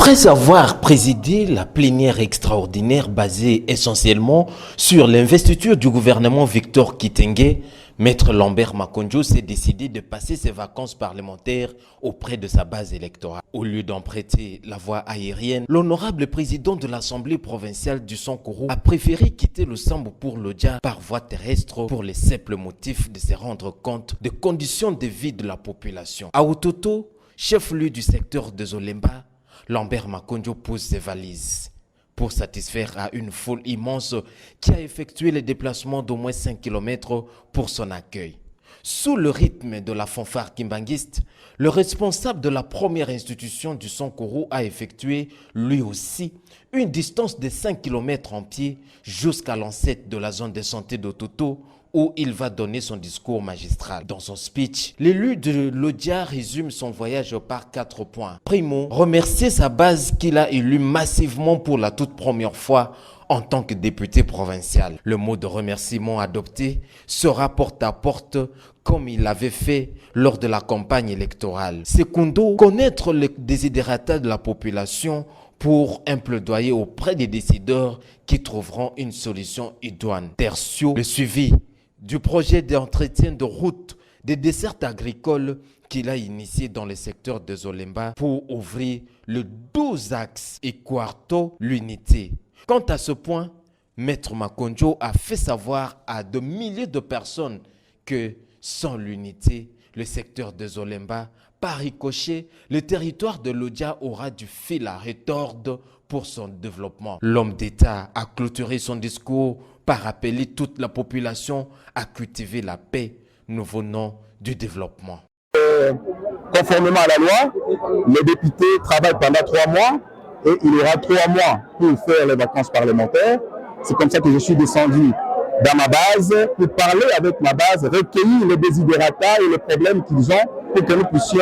Après avoir présidé la plénière extraordinaire basée essentiellement sur l'investiture du gouvernement Victor Kitenge, Maître Lambert Makondjo s'est décidé de passer ses vacances parlementaires auprès de sa base électorale. Au lieu d'en prêter la voie aérienne, l'honorable président de l'Assemblée provinciale du Sankuru a préféré quitter le Sambo pour l'Odja par voie terrestre pour les simples motifs de se rendre compte des conditions de vie de la population. À Ototo, chef-lieu du secteur de Zolemba, Lambert Makondjo pose ses valises pour satisfaire à une foule immense qui a effectué le déplacement d'au moins 5 km pour son accueil. Sous le rythme de la fanfare kimbanguiste, le responsable de la première institution du Sankuru a effectué, lui aussi, une distance de 5 km en pied jusqu'à l'ancêtre de la zone de santé d'Ototo, où il va donner son discours magistral. Dans son speech, l'élu de l'Odja résume son voyage par 4 points. Primo, remercier sa base qu'il a élue massivement pour la toute première fois en tant que député provincial. Le mot de remerciement adopté sera porte à porte comme il l'avait fait lors de la campagne électorale. Secundo, connaître les désidérata de la population pour un plaidoyer auprès des décideurs qui trouveront une solution idoine. Tertio, le suivi du projet d'entretien de route des dessertes agricoles qu'il a initié dans le secteur de Zolemba pour ouvrir le 12 axes et quarto l'unité. Quant à ce point, Maître Makondjo a fait savoir à de milliers de personnes que sans l'unité, le secteur de Zolemba, par ricochet, le territoire de l'Odja aura du fil à retordre pour son développement. L'homme d'État a clôturé son discours par appeler toute la population à cultiver la paix, nouveau nom du développement. Conformément à la loi, les députés travaillent pendant 3 mois et il y aura 3 mois pour faire les vacances parlementaires. C'est comme ça que je suis descendu dans ma base pour parler avec ma base, recueillir les désidérata et les problèmes qu'ils ont pour que nous puissions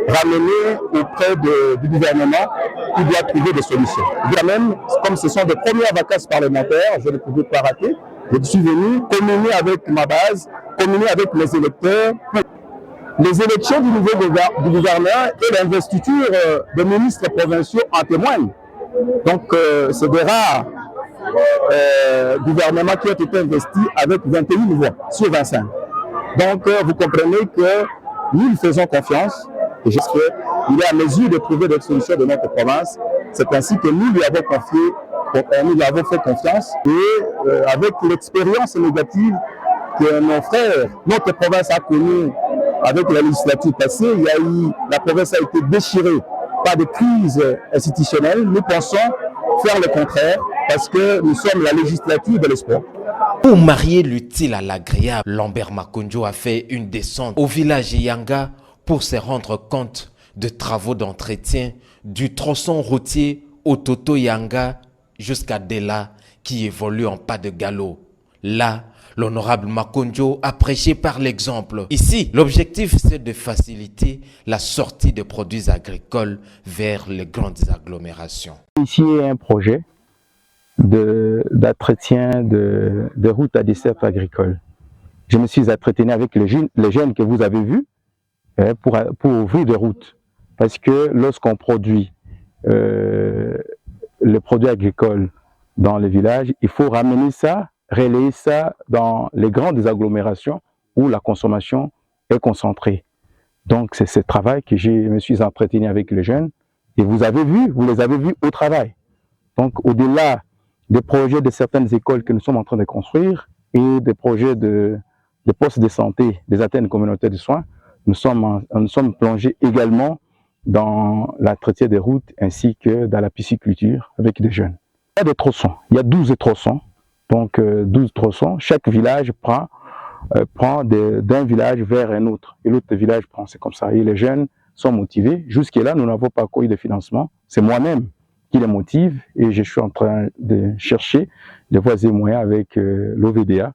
ramener auprès du gouvernement qui doit trouver des solutions. Même, comme ce sont des premières vacances parlementaires, je ne pouvais pas rater. Je suis venu communier avec ma base, communier avec les électeurs. Les élections du nouveau gouverneur et l'investiture des ministres provinciaux en témoignent. Donc, c'est des rares gouvernements qui ont été investis avec 21 voix sur 25. Donc, vous comprenez que nous lui faisons confiance et j'espère qu'il est à mesure de trouver des solutions de notre province. C'est ainsi que nous lui avons confié, nous lui avons fait confiance et avec l'expérience négative que nos frères, notre province a connue avec la législature passée, la province a été déchirée par des crises institutionnelles. Nous pensons faire le contraire parce que nous sommes la législature de l'espoir. Pour marier l'utile à l'agréable, Lambert Makondjo a fait une descente au village Yanga pour se rendre compte de travaux d'entretien du tronçon routier Ototo Yanga jusqu'à Dela qui évolue en pas de galop. Là, l'honorable Makondjo a prêché par l'exemple. Ici, l'objectif c'est de faciliter la sortie de produits agricoles vers les grandes agglomérations. Ici, il y a un projet d'entretien de routes à dessert agricole. Je me suis entretenu avec les jeunes que vous avez vus pour ouvrir des routes. Parce que lorsqu'on produit les produits agricoles dans les villages, il faut ramener ça, relayer ça dans les grandes agglomérations où la consommation est concentrée. Donc c'est ce travail que je me suis entretenu avec les jeunes et vous les avez vus au travail. Donc au-delà des projets de certaines écoles que nous sommes en train de construire et des projets de postes de santé, des antennes communautaires de soins, nous sommes plongés également dans l'entretien des routes ainsi que dans la pisciculture avec des jeunes. Il y a des tronçons, il y a 12 tronçons. Donc 12 tronçons, chaque village prend d'un village vers un autre. Et l'autre village prend, c'est comme ça. Et les jeunes sont motivés. Jusque-là, nous n'avons pas eu de financement. C'est moi-même qui les motive et je suis en train de chercher les voies et moyens avec l'OVDA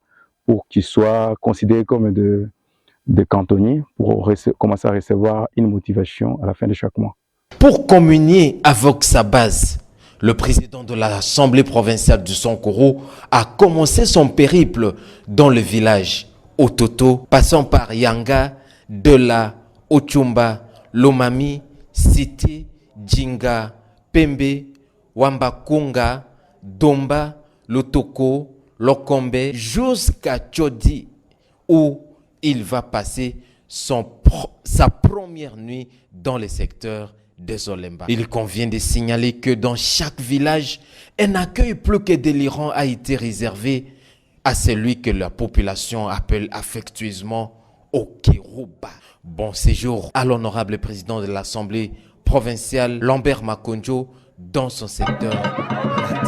pour qu'ils soient considérés comme des cantonniers pour commencer à recevoir une motivation à la fin de chaque mois. Pour communier avec sa base, le président de l'Assemblée provinciale du Sankuru a commencé son périple dans le village Ototo, passant par Yanga, Dela, Ochumba, Lomami, Cité, Djinga, Pembe, Wambakunga, Domba, Lotoko, Lokombe, jusqu'à Tchodi, où il va passer sa première nuit dans le secteur des Olemba. Il convient de signaler que dans chaque village, un accueil plus que délirant a été réservé à celui que la population appelle affectueusement Okeruba. Bon séjour à l'honorable président de l'Assemblée provinciale, Lambert Makonjo, dans son secteur natal.